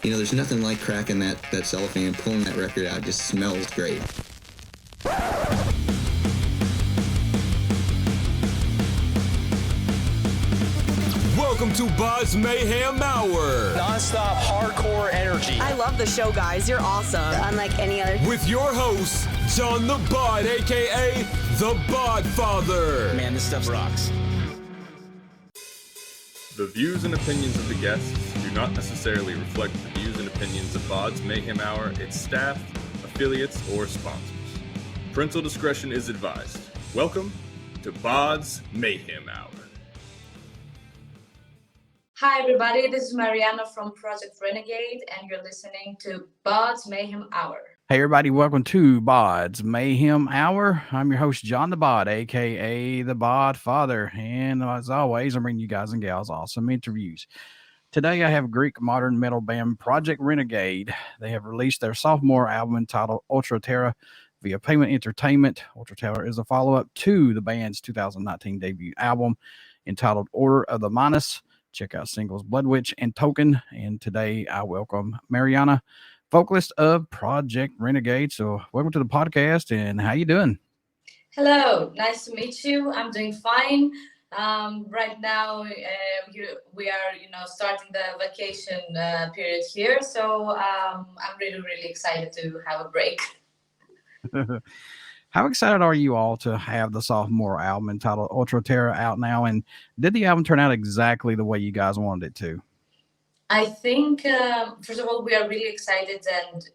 There's nothing like cracking that cellophane and pulling that record out. It just smells great. Welcome to BODS Mayhem Hour. Non-stop hardcore energy. I love the show, guys. You're awesome. Unlike any other. With your host, John the Bod, a.k.a. the Bod Father. Man, this stuff rocks. The views and opinions of the guests do not necessarily reflect the views and opinions of BODS Mayhem Hour, its staff, affiliates, or sponsors. Parental discretion is advised. Welcome to BODS Mayhem Hour. Hi everybody, this is Marianna from Project Renegade, and you're listening to BODS Mayhem Hour. Hey everybody, welcome to BODS Mayhem Hour. I'm your host, John the Bod, aka the Bod Father, and as always, I'm bringing you guys and gals awesome interviews. Today I have Greek modern metal band Project Renegade. They have released their sophomore album entitled Ultra Terra via Pavement Entertainment. Ultra Terra is a follow-up to the band's 2019 debut album entitled Order of the Minus. Check out singles Bloodwitch and Token. And today I welcome Marianna, vocalist of Project Renegade. So welcome to the podcast, and how you doing? Hello, nice to meet you. I'm doing fine. Right now we are starting the vacation period here, so I'm really excited to have a break. How excited are you all to have the sophomore album entitled Ultra Terra out now? And did the album turn out exactly the way you guys wanted it to? I think, first of all, we are really excited and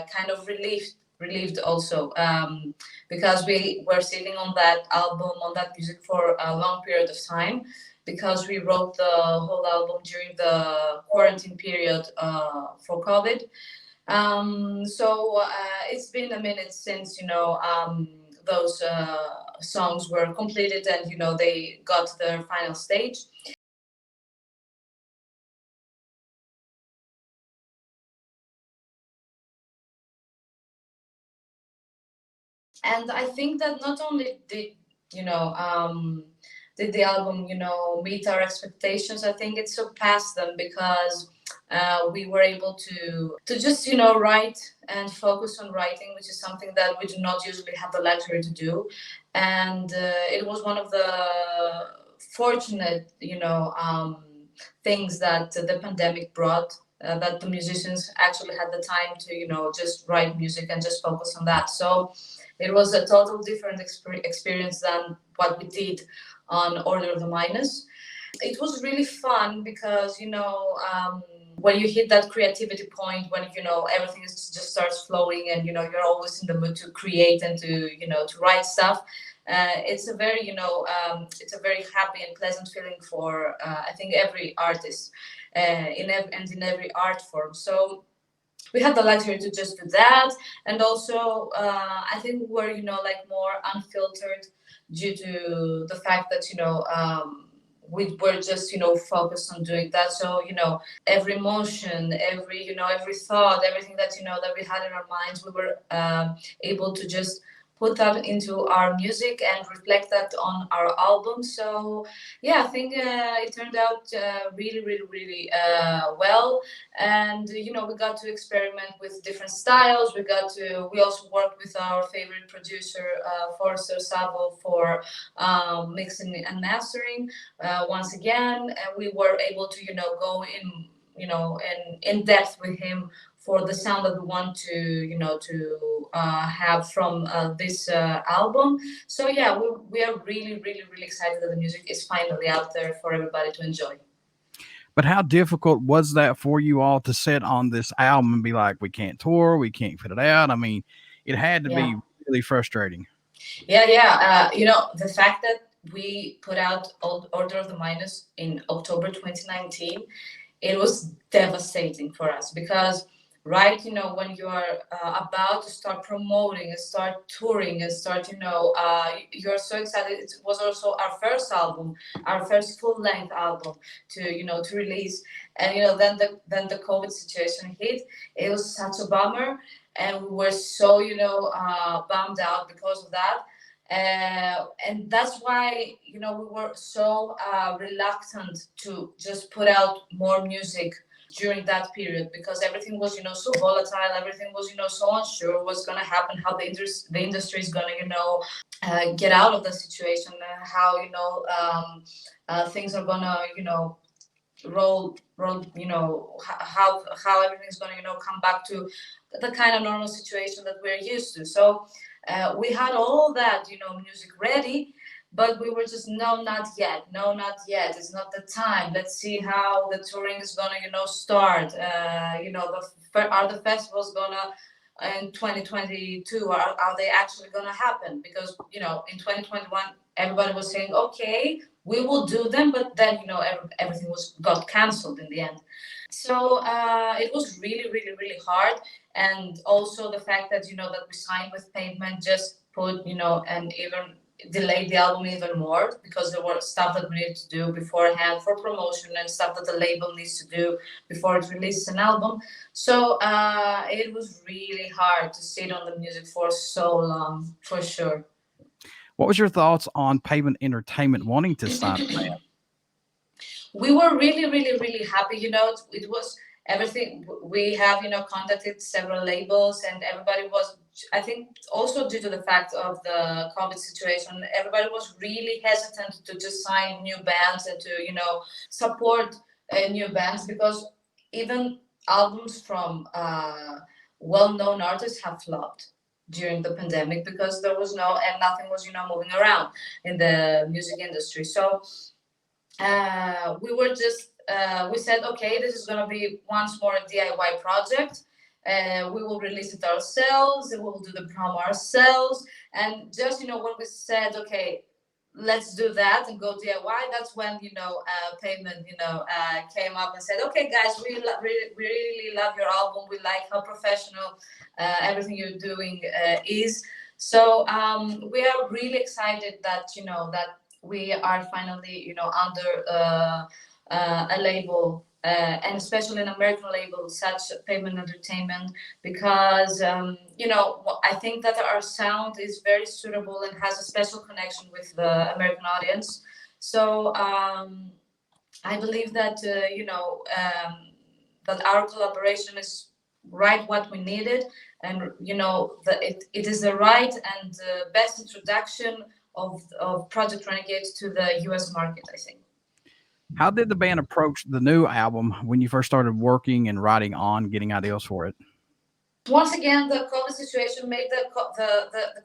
kind of relieved also, because we were sitting on that album, on that music for a long period of time, because we wrote the whole album during the quarantine period for COVID. So it's been a minute since, those songs were completed and, they got to their final stage. And I think that not only did the album, meet our expectations, I think it surpassed them, because we were able to just, write and focus on writing, which is something that we do not usually have the luxury to do. And it was one of the fortunate, things that the pandemic brought, that the musicians actually had the time to, just write music and just focus on that. So it was a total different experience than what we did on Order of the Minus. It was really fun because, when you hit that creativity point, when, everything just starts flowing and, you're always in the mood to create and to write stuff. It's a very, it's a very happy and pleasant feeling for, I think, every artist in every art form. So we had the luxury to just do that. And also, I think we're, more unfiltered due to the fact that, we were just, focused on doing that. So, every emotion, every thought, everything that, that we had in our minds, we were able to just put that into our music and reflect that on our album. So yeah, I think it turned out really well. And we got to experiment with different styles. We also worked with our favorite producer, Forster Savo, for mixing and mastering. Once again, we were able to go in depth with him for the sound that we want to have from this album. So yeah, we are really excited that the music is finally out there for everybody to enjoy. But how difficult was that for you all to sit on this album and be like, we can't tour, we can't put it out? I mean, it had to be really frustrating. Yeah. The fact that we put out Order of the Minus in October 2019, it was devastating for us, because right, when you are about to start promoting and start touring and start, you're so excited. It was also our first album, our first full-length album to release. And, then the COVID situation hit. It was such a bummer. And we were so, bummed out because of that. And that's why, we were so reluctant to just put out more music during that period, because everything was, so volatile. Everything was, so unsure what's going to happen, how the industry is going to, get out of the situation, how, things are going to, roll, how everything's going to, come back to the kind of normal situation that we're used to. So we had all that, music ready, but we were just, no, not yet. It's not the time. Let's see how the touring is going to, start. Are the festivals going to, in 2022, are they actually going to happen? Because, in 2021, everybody was saying, okay, we will do them, but then, everything got canceled in the end. So it was really, really, really hard. And also the fact that, that we signed with Pavement just put, and even delayed the album even more, because there were stuff that we needed to do beforehand for promotion and stuff that the label needs to do before it releases an album. So it was really hard to sit on the music for so long, for sure. What was your thoughts on Pavement Entertainment wanting to sign a band? We were really, really, really happy. It was everything. We have, contacted several labels, and everybody was, I think, also due to the fact of the COVID situation, everybody was really hesitant to just sign new bands and to, support new bands, because even albums from well-known artists have flopped during the pandemic, because there was nothing was, moving around in the music industry. So we were just, we said, okay, this is going to be once more a DIY project. We will release it ourselves, and we will do the promo ourselves. And just, when we said, okay, let's do that and go DIY, that's when, Pavement, came up and said, okay, guys, we really love your album. We like how professional everything you're doing is. So we are really excited that, that we are finally, under a label, and especially an American label such Pavement Entertainment, because I think that our sound is very suitable and has a special connection with the American audience. So I believe that that our collaboration is right what we needed, and it is the right and best introduction of Project Renegade to the US market, I think. How did the band approach the new album when you first started working and writing on getting ideas for it? Once again, the COVID situation made the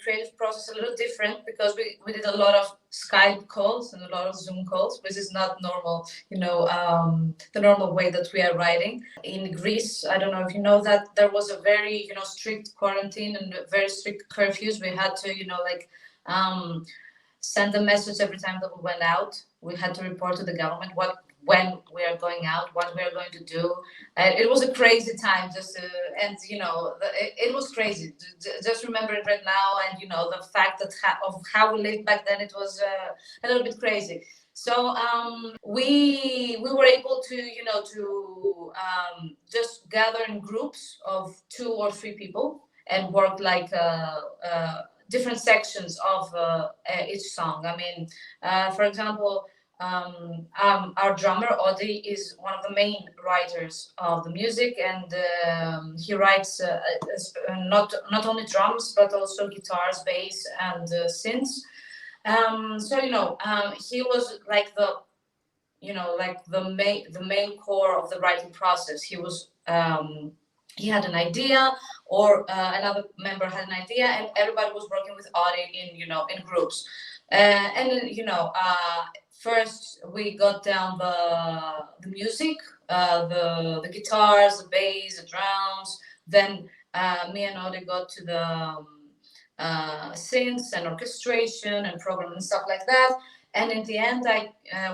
creative process a little different, because we did a lot of Skype calls and a lot of Zoom calls, which is not normal, the normal way that we are writing. In Greece, I don't know if you know that, there was a very, strict quarantine and very strict curfews. We had to, send a message every time that we went out. We had to report to the government when we are going out, what we are going to do. It was a crazy time, it was crazy. Just remember it right now, and the fact that of how we lived back then, it was a little bit crazy. So we were able to just gather in groups of 2 or 3 people and work like different sections of each song. I mean, for example, our drummer Odi is one of the main writers of the music, and he writes not only drums but also guitars, bass, and synths. So he was like the main core of the writing process. He was he had an idea, or another member had an idea, and everybody was working with Odi in groups. First we got down the music, the guitars, the bass, the drums. Then me and Odi got to the synths and orchestration and programming and stuff like that. And in the end,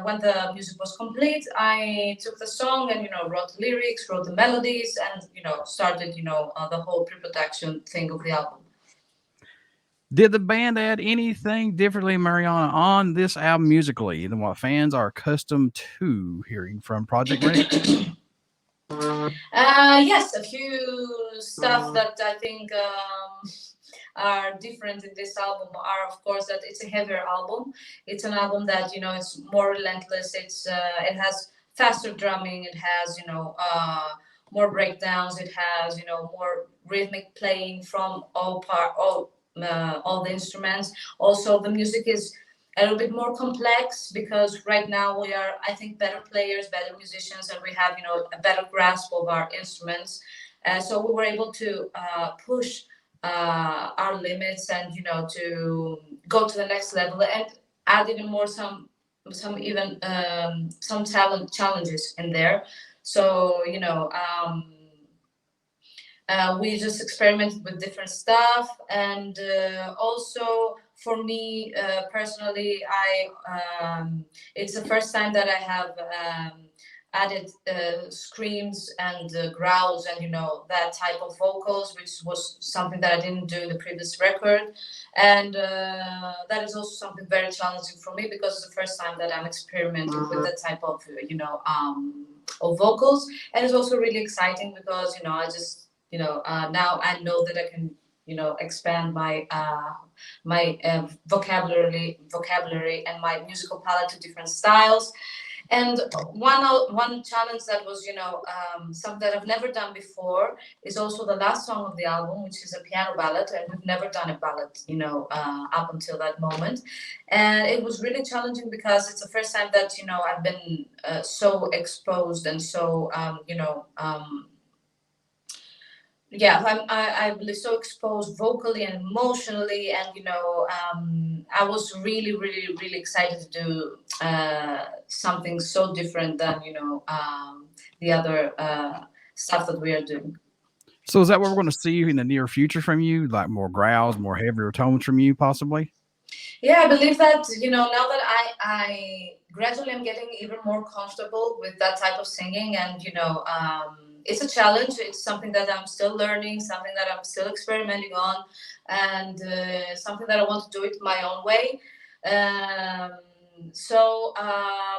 when the music was complete, I took the song and wrote the lyrics, wrote the melodies, and started the whole pre-production thing of the album. Did the band add anything differently, Marianna, on this album musically than what fans are accustomed to hearing from Project Renegade? Yes, a few stuff that I think are different in this album are, of course, that it's a heavier album. It's an album that it's more relentless. It has faster drumming. It has, more breakdowns. It has, more rhythmic playing from all the instruments. Also, the music is a little bit more complex because right now we are, I think, better players, better musicians, and we have, a better grasp of our instruments. So we were able to push our limits and, to go to the next level and add even more some talent challenges in there. So, we just experimented with different stuff, and also for me personally, it's the first time that I have added screams and growls and that type of vocals, which was something that I didn't do in the previous record, and that is also something very challenging for me because it's the first time that I'm experimenting with that type of of vocals, and it's also really exciting because I just now I know that I can expand my vocabulary and my musical palette to different styles. And one challenge that was something that I've never done before is also the last song of the album, which is a piano ballad, and we've never done a ballad up until that moment. And it was really challenging because it's the first time that I've been so exposed and so I believe so exposed vocally and emotionally, and I was really, really, really excited to do something so different than the other stuff that we are doing. So is that what we're going to see in the near future from you, like more growls, more heavier tones from you, possibly? Yeah, I believe that now that I gradually am getting even more comfortable with that type of singing, and it's a challenge. It's something that I'm still learning, something that I'm still experimenting on, and something that I want to do it my own way.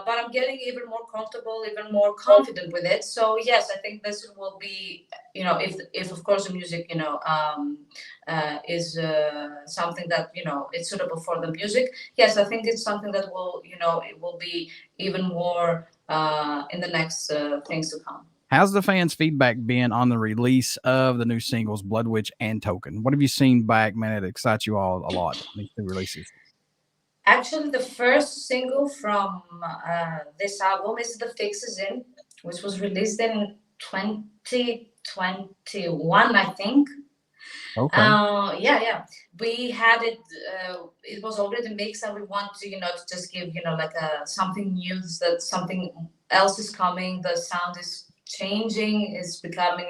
But I'm getting even more comfortable, even more confident with it. So yes, I think this will be, if of course the music, is something that it's suitable for the music. Yes, I think it's something that will, it will be even more in the next things to come. How's the fans' feedback been on the release of the new singles, Bloodwitch and Token? What have you seen back, man, that excites you all a lot, these two releases? Actually, the first single from this album is The Fix Is In, which was released in 2021, I think. Okay. Yeah. We had it. It was already mixed, and we want to, to just give, like something new, that something else is coming. The sound is changing. It's becoming,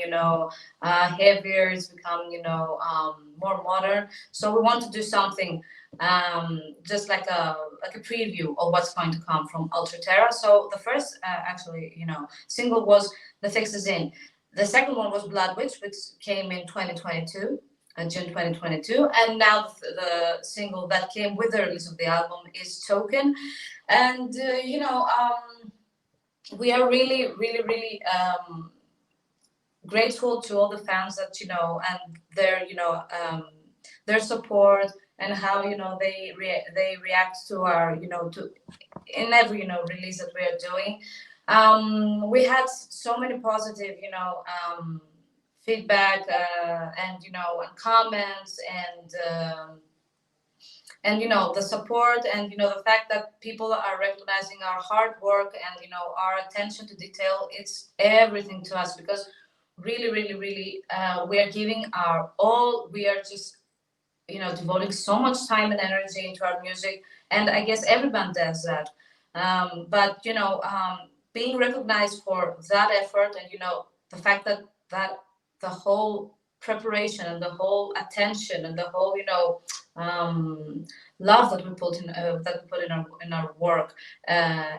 heavier. It's becoming, more modern. So we want to do something, just like a preview of what's going to come from Ultra Terra. So the first, single was The Fix Is In. The second one was Bloodwitch, which came in 2022. June 2022, and now the single that came with the release of the album is Token, and we are really, really, really grateful to all the fans that and their support and how they react to our to in every release that we are doing. We had so many positive feedback and comments and the support and the fact that people are recognizing our hard work and our attention to detail. It's everything to us, because really, really, really we are giving our all. We are just devoting so much time and energy into our music, and I guess everyone does that. But being recognized for that effort, and the fact that the whole preparation and the whole attention and the whole love that we put in our work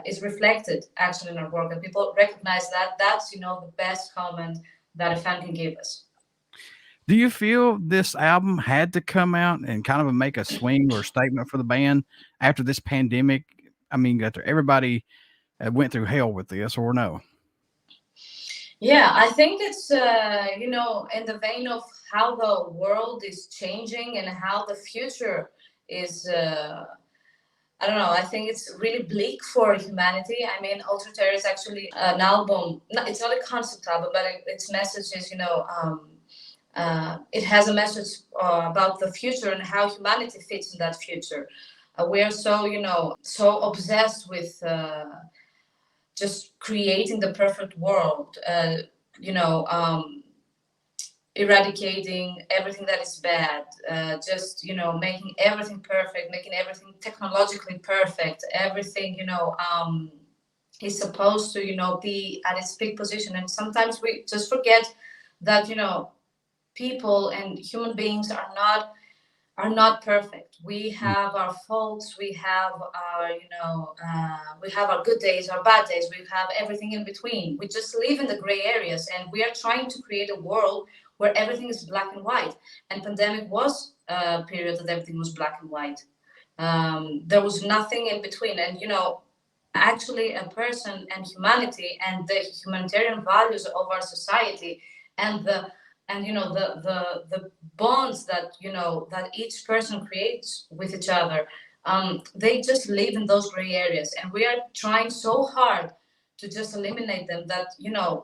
is reflected actually in our work, and people recognize that. That's the best comment that a fan can give us. Do you feel this album had to come out and kind of make a swing or a statement for the band after this pandemic? I mean, after everybody went through hell with this, or no? Yeah, I think it's, in the vein of how the world is changing and how the future is I don't know. I think it's really bleak for humanity. I mean, Ultra Terra is actually an album. It's not a concept album, but its message is, it has a message about the future and how humanity fits in that future. We are so, so obsessed with just creating the perfect world. Eradicating everything that is bad, just making everything perfect, making everything technologically perfect, everything is supposed to be at its peak position. And sometimes we just forget that people and human beings are not perfect. We have our faults, we have our good days, our bad days, we have everything in between. We just live in the gray areas, and we are trying to create a world where everything is black and white. And pandemic was a period that everything was black and white. There was nothing in between. And actually a person and humanity and the humanitarian values of our society and the bonds that that each person creates with each other, they just live in those gray areas, and we are trying so hard to just eliminate them that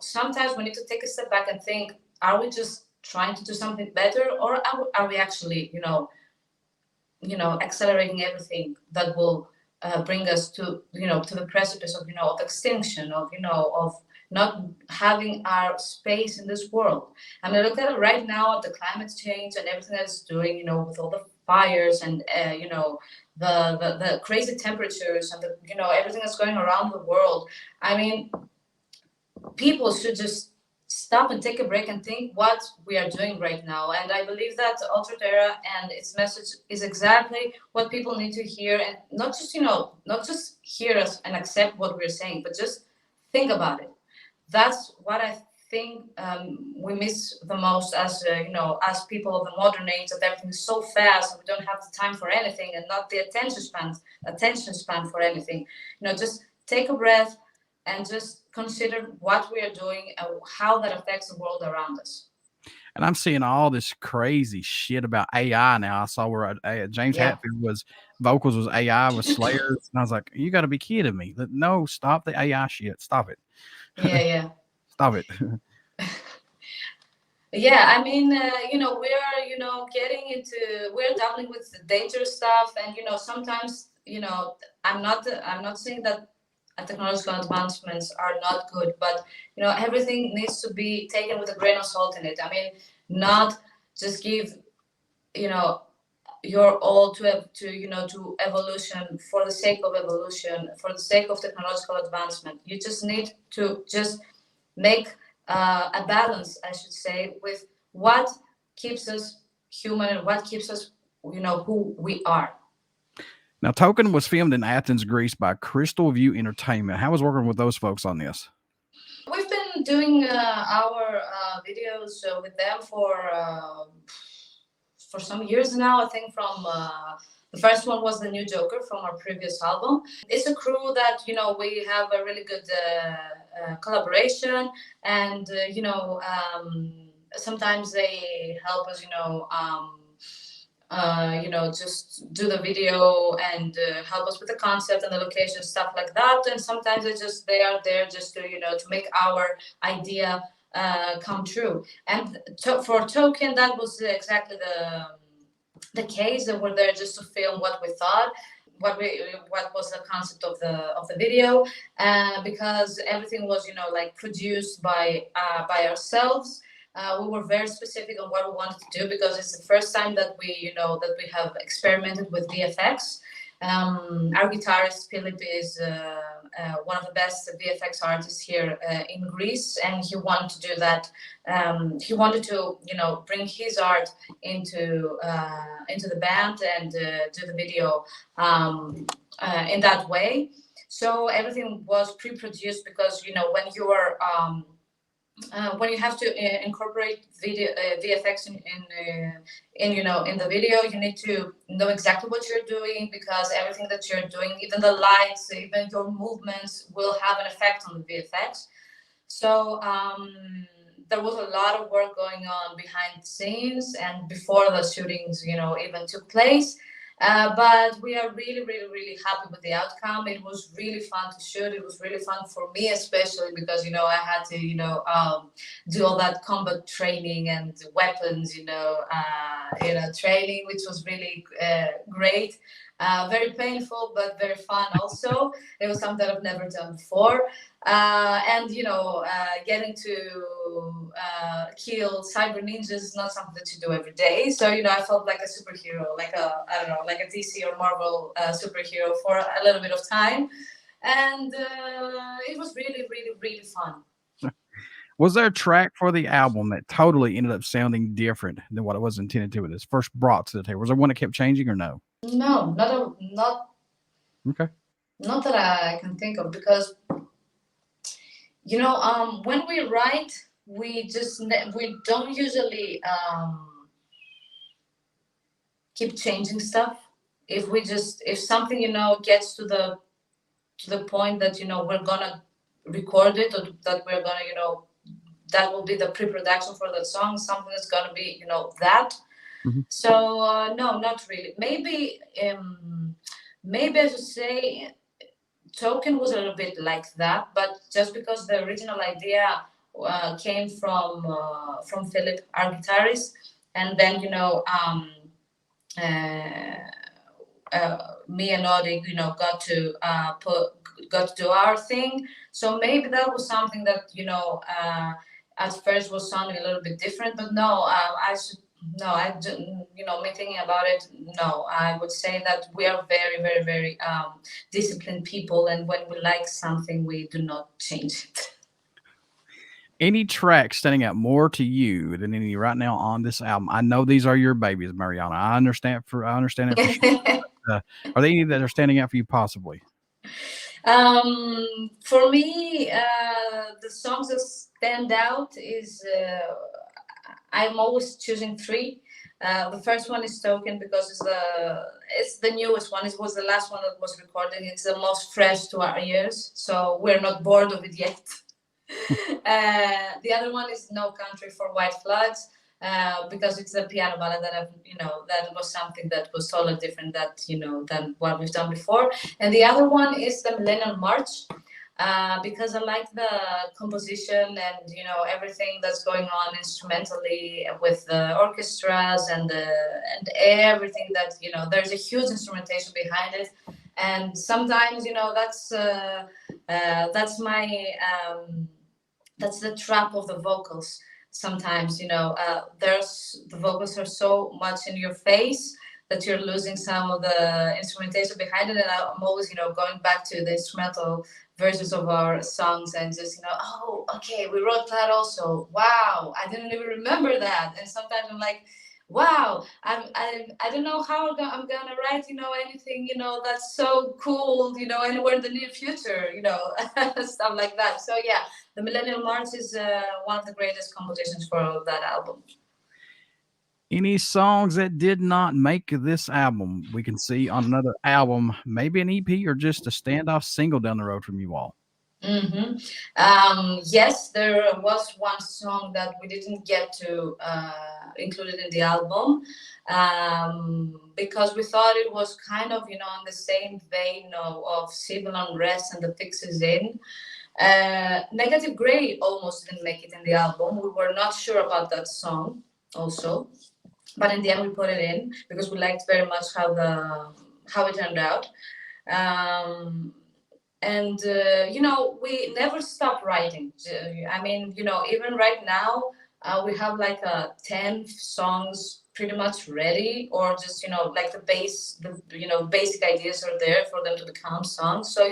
sometimes we need to take a step back and think, are we just trying to do something better, or are we actually accelerating everything that will bring us to to the precipice of extinction, of not having our space in this world. I mean, look at it right now at the climate change and everything that it's doing, with all the fires and, the crazy temperatures and everything that's going around the world. I mean, people should just stop and take a break and think what we are doing right now. And I believe that Ultra Terra and its message is exactly what people need to hear, and not just hear us and accept what we're saying, but just think about it. That's what I think we miss the most as as people of the modern age, that everything is so fast and we don't have the time for anything, and not the attention span for anything. Just take a breath and just consider what we are doing and how that affects the world around us. And I'm seeing all this crazy shit about AI now. I saw where James Hetfield vocals was AI with Slayer, and I was like, you got to be kidding me. No, stop the AI shit. Stop it. Yeah. Stop it. Yeah, I mean, we're, we're dabbling with the dangerous stuff. And, sometimes, I'm not saying that technological advancements are not good, but, everything needs to be taken with a grain of salt in it. I mean, not just give, your all to evolution for the sake of evolution, for the sake of technological advancement. You just need to just make a balance, I should say, with what keeps us human and what keeps us, who we are. Now, Token was filmed in Athens, Greece by Crystal View Entertainment. How was working with those folks on this? We've been doing our videos with them for some years now. I think from the first one was the New Joker from our previous album. It's a crew that we have a really good collaboration, and sometimes they help us just do the video and help us with the concept and the location, stuff like that. And sometimes they are there just to to make our idea come true. And for Token, that was exactly the case. They were there just to film what we thought, what was the concept of the video, because everything was produced by ourselves. We were very specific on what we wanted to do, because it's the first time that we have experimented with VFX. Our guitarist Philipp is one of the best VFX artists here in Greece, and he wanted to do that. He wanted to bring his art into the band and do the video in that way. So everything was pre-produced, because when you are when you have to incorporate video VFX in the video, you need to know exactly what you're doing, because everything that you're doing, even the lights, even your movements, will have an effect on the VFX. So there was a lot of work going on behind the scenes and before the shootings, even took place. But we are really, really, really happy with the outcome. It was really fun to shoot. It was really fun for me, especially because, I had to, do all that combat training and weapons, training, which was really great. Very painful, but very fun also. It was something that I've never done before. And getting to kill cyber ninjas is not something that you do every day. So I felt like a superhero, like a DC or Marvel superhero for a little bit of time, and it was really, really, really fun. Was there a track for the album that totally ended up sounding different than what it was intended to when it first brought to the table? Was there one that kept changing or no? No, not Okay. Not that I can think of, because when we write, we don't usually keep changing stuff. If something gets to the point that we're gonna record it, or that we're gonna that will be the pre-production for that song, something that's gonna be that. Mm-hmm. So no, not really. Maybe I should say Token was a little bit like that, but just because the original idea came from Philipp, our guitarist, and then me and Odi got to do our thing. So maybe that was something that at first was sounding a little bit different, but no, me thinking about it, no, I would say that we are very, very, very disciplined people, and when we like something, we do not change it. Any track standing out more to you than any right now on this album? I know these are your babies, Marianna. I understand it for sure. Are there any that are standing out for you possibly? For me, the songs that stand out is I'm always choosing three. The first one is Token because it's the newest one. It was the last one that was recorded. It's the most fresh to our ears, so we're not bored of it yet. The other one is No Country for White Flags because it's a piano ballad that that was something that was totally different than what we've done before. And the other one is the Millennial March. Because I like the composition and everything that's going on instrumentally with the orchestras and everything that there's a huge instrumentation behind it, and sometimes that's the trap of the vocals. Sometimes the vocals are so much in your face that you're losing some of the instrumentation behind it, and I'm always going back to the instrumental versions of our songs and just oh, okay, we wrote that also, wow, I didn't even remember that. And sometimes I'm like, wow, I don't know how I'm gonna write anything that's so cool anywhere in the near future, stuff like that. So yeah, the Millennial March is one of the greatest compositions for that album. Any songs that did not make this album we can see on another album, maybe an EP or just a standoff single down the road from you all? Mm-hmm. Yes, there was one song that we didn't get to include it in the album because we thought it was kind of in the same vein of civil unrest and the Pixies in. Negative Grey almost didn't make it in the album. We were not sure about that song also, but in the end we put it in because we liked very much how it turned out. And we never stop writing. I mean, even right now we have like 10 songs pretty much ready, or just like the basic ideas are there for them to become songs. So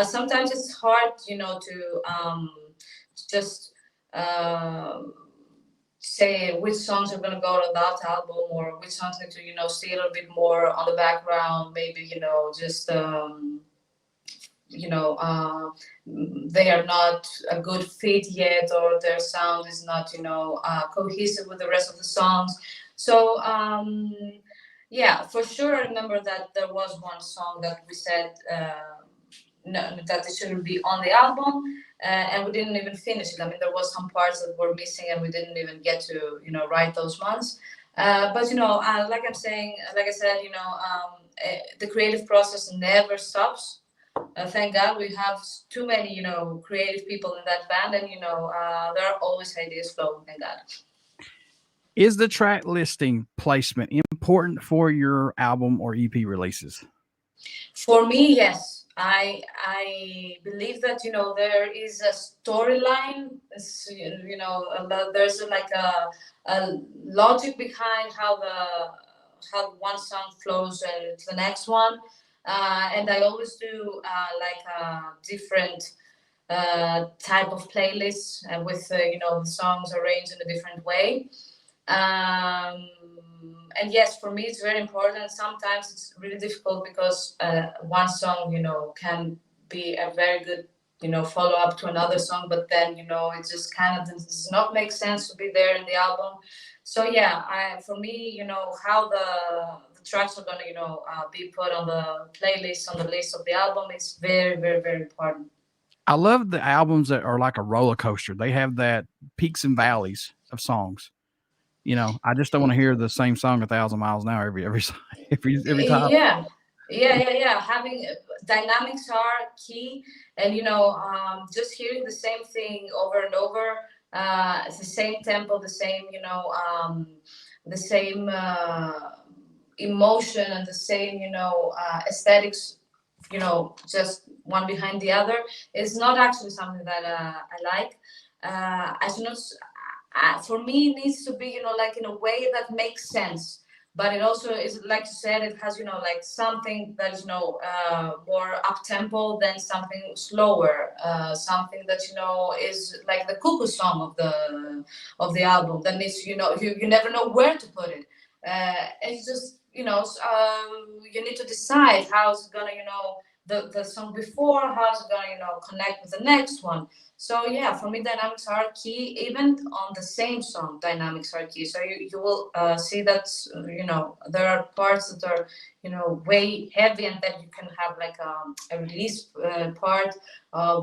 sometimes it's hard to just say which songs are going to go to that album, or which songs need to stay a little bit more on the background, maybe just they are not a good fit yet, or their sound is not cohesive with the rest of the songs. So yeah, for sure I remember that there was one song that we said no, that it shouldn't be on the album, and we didn't even finish it. I mean, there was some parts that were missing and we didn't even get to write those ones. But like I'm saying, like I said, the creative process never stops. Thank God we have too many, creative people in that band, and there are always ideas flowing. Thank God. Is the track listing placement important for your album or EP releases? For me, yes. I believe that there is a storyline. There's like a logic behind how one song flows to the next one, and I always do like a different type of playlists with the songs arranged in a different way. And yes, for me it's very important. Sometimes it's really difficult because one song can be a very good follow up to another song, but then it just kind of does not make sense to be there in the album. So yeah, for me, how the tracks are gonna be put on the playlist, on the list of the album, is very, very, very important. I love the albums that are like a roller coaster. They have that peaks and valleys of songs. I just don't want to hear the same song 1,000 miles an hour every time. Yeah. Having dynamics are key, and just hearing the same thing over and over, it's the same tempo, the same the same emotion, and the same aesthetics, just one behind the other, is not actually something that I like. I should not. For me, it needs to be, like in a way that makes sense. But it also is, like you said, it has, like something that is, more up tempo than something slower. Something that is like the cuckoo song of the album. That needs, you never know where to put it. It's just, you need to decide how it's gonna, the song before, how it's gonna, connect with the next one. So yeah, for me, dynamics are key. Even on the same song, dynamics are key. So you will see that there are parts that are way heavy, and then you can have like a release part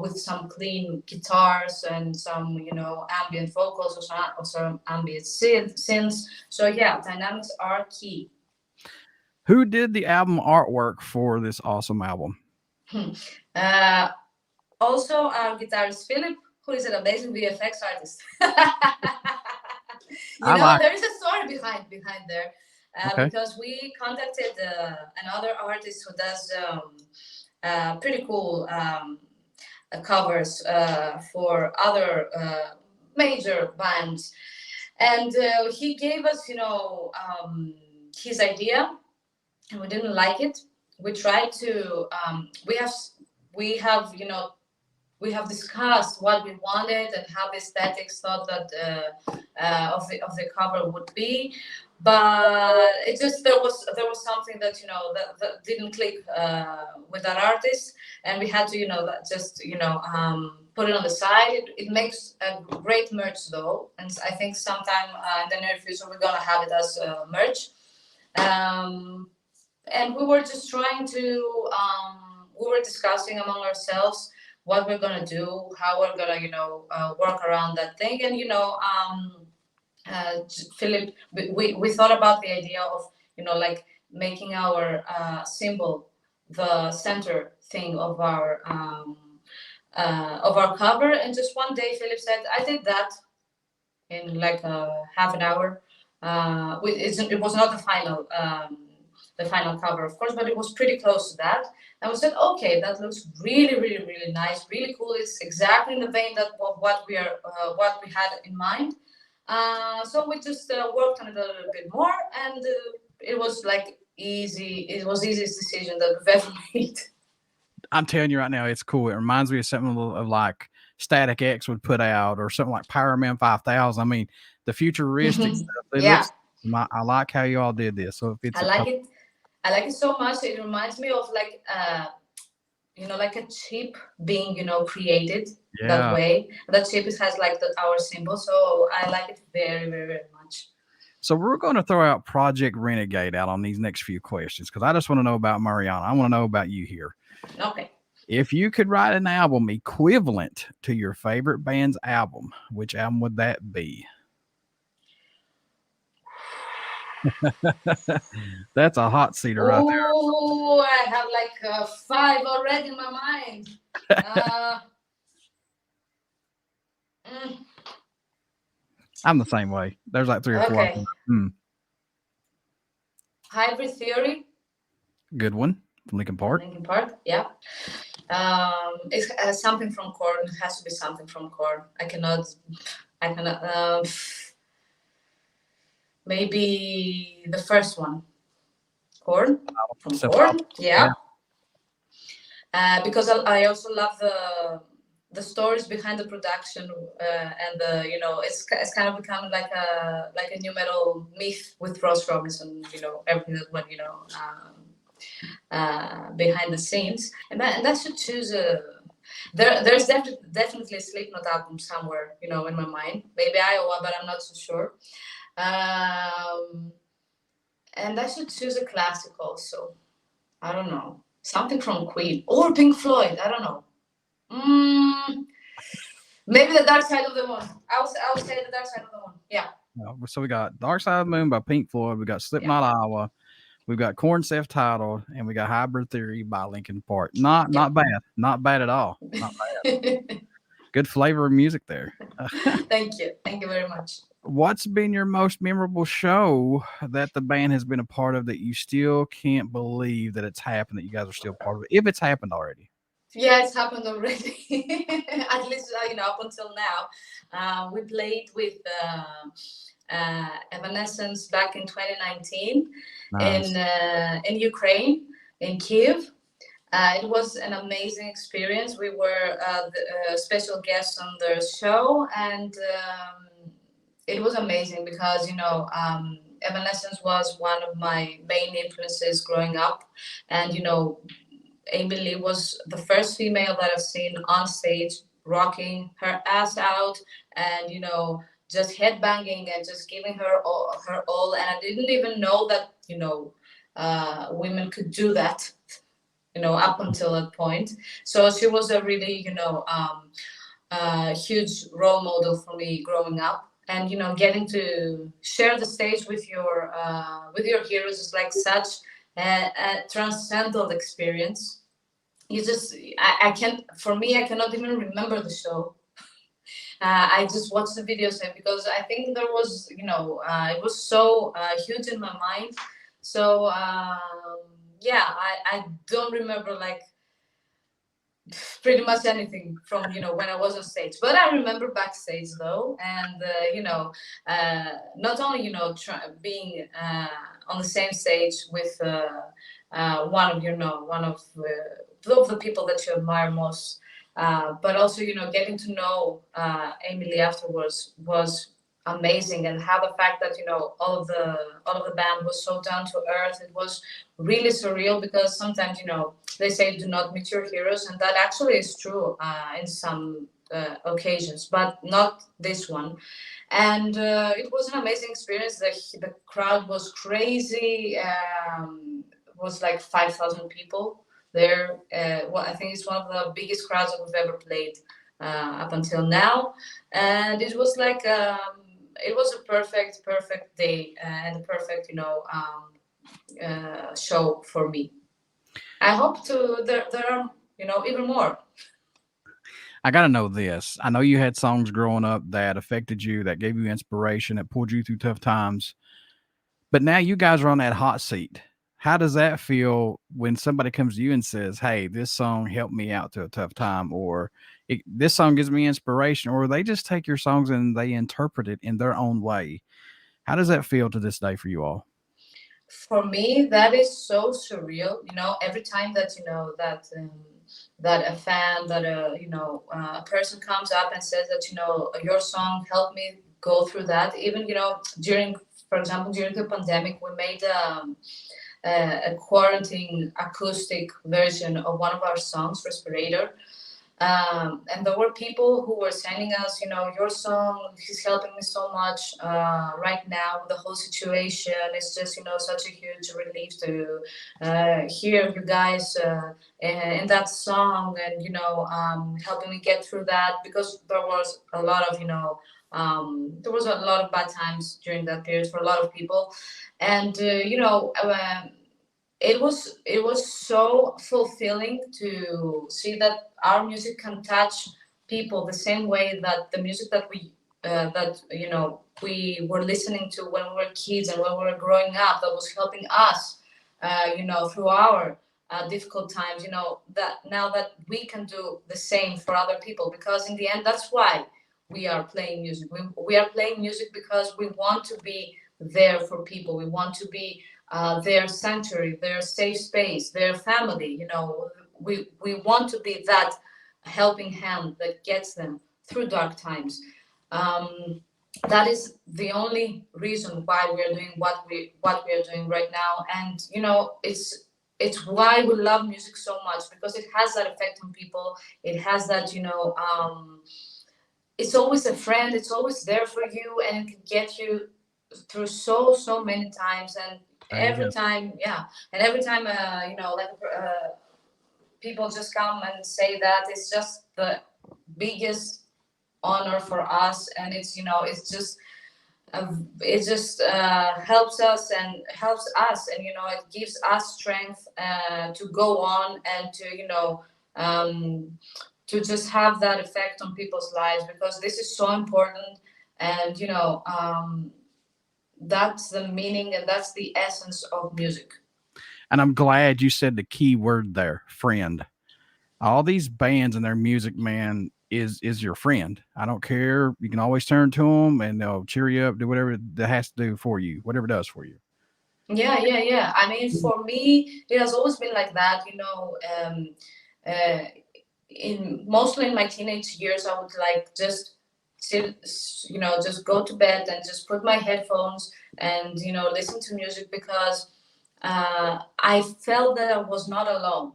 with some clean guitars and some ambient vocals, or some ambient synths. So yeah, dynamics are key. Who did the album artwork for this awesome album? Also, our guitarist Philipp, who is an amazing VFX artist. There is a story behind there, Okay. because we contacted another artist who does pretty cool covers for other major bands, and he gave us, his idea, and we didn't like it. We tried to. We have discussed what we wanted and how the aesthetics thought that of the cover would be, but it just there was something that that didn't click with that artist, and we had to just put it on the side. It makes a great merch though, and I think sometime in the near future we're gonna have it as merch. And we were just trying to we were discussing among ourselves what we're gonna do, how we're gonna work around that thing. And Philipp, we thought about the idea of like making our symbol the center thing of our cover. And just one day Philipp said, I did that in like half an hour. It was not the final cover, of course, but it was pretty close to that. And we said, okay, that looks really, really, really nice, really cool. It's exactly in the vein of what we had in mind. So we just worked on it a little bit more, and it was like easy. It was the easiest decision that we've ever made. I'm telling you right now, it's cool. It reminds me of something of like Static X would put out, or something like Power Man 5000. I mean, the futuristic stuff. I like how you all did this. So if it's I like it so much. It reminds me of like like a chip being created that way. That chip has like our symbol. So I like it very, very, very much. So we're going to throw out Project Renegade out on these next few questions, because I just want to know about Marianna. I want to know about you here. Okay. If you could write an album equivalent to your favorite band's album, which album would that be? That's a hot seater right there. Oh, I have like 5 already in my mind. Mm, I'm the same way. There's like 3 or 4. okay. Hybrid Theory. Good one. From Linkin Park. Linkin Park, yeah. It's something from Korn. It has to be something from Korn. I cannot. Maybe the first one. Korn. From Korn, yeah. Because I also love the stories behind the production and the it's kind of becoming like a new metal myth with Ross Robinson. Everything that went behind the scenes, and that should choose a. There's definitely a Slipknot album somewhere, in my mind. Maybe Iowa, but I'm not so sure. And I should choose a classic also. I don't know, something from Queen or Pink Floyd. I don't know. Maybe the Dark Side of the Moon. I would say the Dark Side of the Moon. Yeah. So we got Dark Side of the Moon by Pink Floyd. We got Slipknot, Iowa. We've got Korn self-titled, and we got Hybrid Theory by Linkin Park. Not bad. Not bad at all. Not bad. Good flavor of music there. Thank you. Thank you very much. What's been your most memorable show that the band has been a part of that you still can't believe that it's happened, that you guys are still part of it, if it's happened already? Yeah, it's happened already. At least, up until now. We played with Evanescence back in 2019 in Ukraine, in Kiev. It was an amazing experience. We were the special guests on the show, and it was amazing because, Evanescence was one of my main influences growing up. And, Amy Lee was the first female that I've seen on stage rocking her ass out and, just headbanging and just giving her all. And I didn't even know that, women could do that, up until that point. So she was a really, huge role model for me growing up. And, getting to share the stage with your heroes is like such a transcendental experience. I cannot even remember the show. I just watched the videos because I think there was, it was so huge in my mind. So, I don't remember like pretty much anything from, when I was on stage, but I remember backstage though. And, not only, being on the same stage with one of the people that you admire most, but also, getting to know Emily afterwards was amazing. And how the fact that, all of the band was so down to earth, it was really surreal, because sometimes, they say do not meet your heroes, and that actually is true in some occasions, but not this one. And it was an amazing experience. The crowd was crazy. It was like 5,000 people there. I think it's one of the biggest crowds that we've ever played up until now. And it was like it was a perfect day and a perfect show for me. I hope there are even more. I got to know this. I know you had songs growing up that affected you, that gave you inspiration, that pulled you through tough times. But now you guys are on that hot seat. How does that feel when somebody comes to you and says, hey, this song helped me out to a tough time, or this song gives me inspiration, or they just take your songs and they interpret it in their own way? How does that feel to this day for you all? For me, that is so surreal. Every time that, that a fan, that a person comes up and says that, your song helped me go through that. Even, for example, during the pandemic, we made a quarantine acoustic version of one of our songs, Respirator. And there were people who were sending us, your song is helping me so much right now with the whole situation. It's just, such a huge relief to hear you guys in that song and, helping me get through that, because there was a lot of, there was a lot of bad times during that period for a lot of people, and it was so fulfilling to see that our music can touch people the same way that the music that we were listening to when we were kids and when we were growing up, that was helping us through our difficult times, that now that we can do the same for other people, because in the end, that's why we are playing music. We are playing music because we want to be there for people. We want to be their sanctuary, their safe space, their family. We want to be that helping hand that gets them through dark times. That is the only reason why we are doing what we are doing right now, and it's why we love music so much, because it has that effect on people. It has that it's always a friend. It's always there for you, and it can get you through so many times. And every time, people just come and say that, it's just the biggest honor for us, and it just helps us and it gives us strength to go on and to just have that effect on people's lives, because this is so important. And that's the meaning and that's the essence of music. And I'm glad you said the key word there, friend. All these bands and their music, man, is your friend. I don't care. You can always turn to them and they'll cheer you up, do whatever that has to do for you, whatever it does for you. Yeah. I mean, for me, it has always been like that. Mostly in my teenage years, I would like just just go to bed and just put my headphones and listen to music, because I felt that I was not alone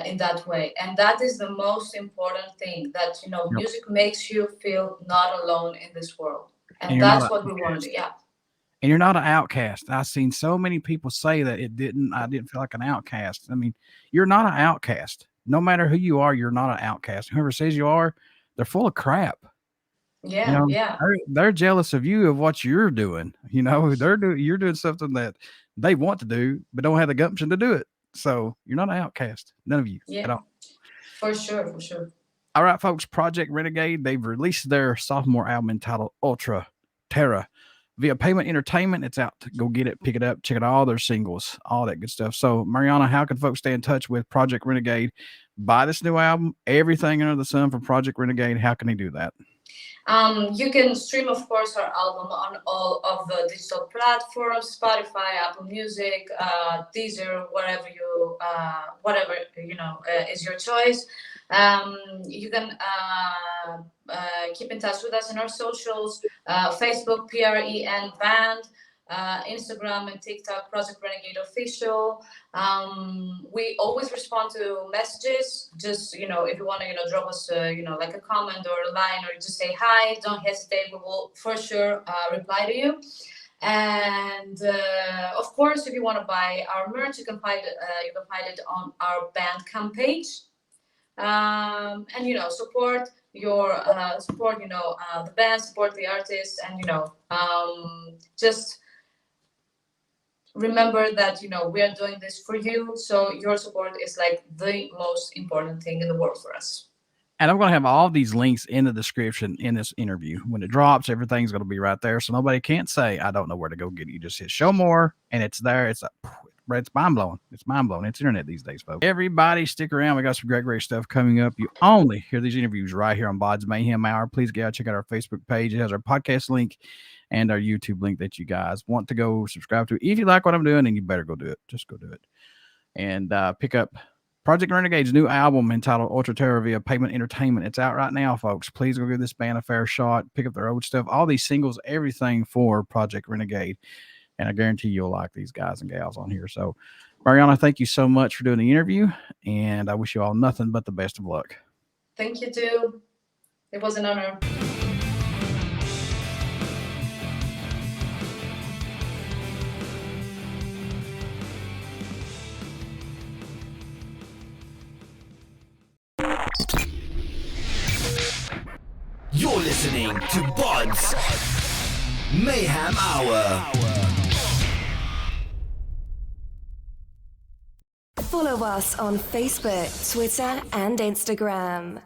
in that way. And that is the most important thing, that music makes you feel not alone in this world, and that's what we want to do. Yeah. And you're not an outcast. I've seen so many people say that I didn't feel like an outcast. I mean, you're not an outcast. No matter who you are, you're not an outcast. Whoever says you are, they're full of crap. Yeah. They're jealous of you, of what you're doing. You're doing something that they want to do, but don't have the gumption to do it. So you're not an outcast. None of you at all. For sure. All right, folks. Project Renegade, they've released their sophomore album entitled Ultra Terra via Pavement Entertainment. It's out. Go get it, pick it up, check out all their singles, all that good stuff. So, Marianna, how can folks stay in touch with Project Renegade, buy this new album, everything under the sun from Project Renegade? How can they do that? You can stream, of course, our album on all of the digital platforms: Spotify, Apple Music, Deezer, whatever is your choice. You can keep in touch with us in our socials: Facebook, PREN Band, Instagram and TikTok, Project Renegade Official. We always respond to messages. Just if you want to drop us like a comment or a line, or just say hi, don't hesitate. We will for sure reply to you. And of course, if you want to buy our merch, you can find it on our Bandcamp page. And support the band, support the artists, and just remember that we are doing this for you, so your support is like the most important thing in the world for us. And I'm going to have all these links in the description in this interview. When it drops, everything's going to be right there, so nobody can't say I don't know where to go get it. You just hit show more and it's there. It's mind-blowing. It's mind-blowing. It's internet these days, folks. Everybody stick around. We got some great stuff coming up. You only hear these interviews right here on BODS Mayhem Hour. Please go out, check out our Facebook page. It has our podcast link and our YouTube link that you guys want to go subscribe to. If you like what I'm doing, then you better go do it. Just go do it. And pick up Project Renegade's new album entitled Ultra Terra via Pavement Entertainment. It's out right now, folks. Please go give this band a fair shot. Pick up their old stuff. All these singles, everything for Project Renegade. And I guarantee you'll like these guys and gals on here. So, Marianna, thank you so much for doing the interview. And I wish you all nothing but the best of luck. Thank you, too. It was an honor. You're listening to BODS Mayhem Hour. Follow us on Facebook, Twitter, and Instagram.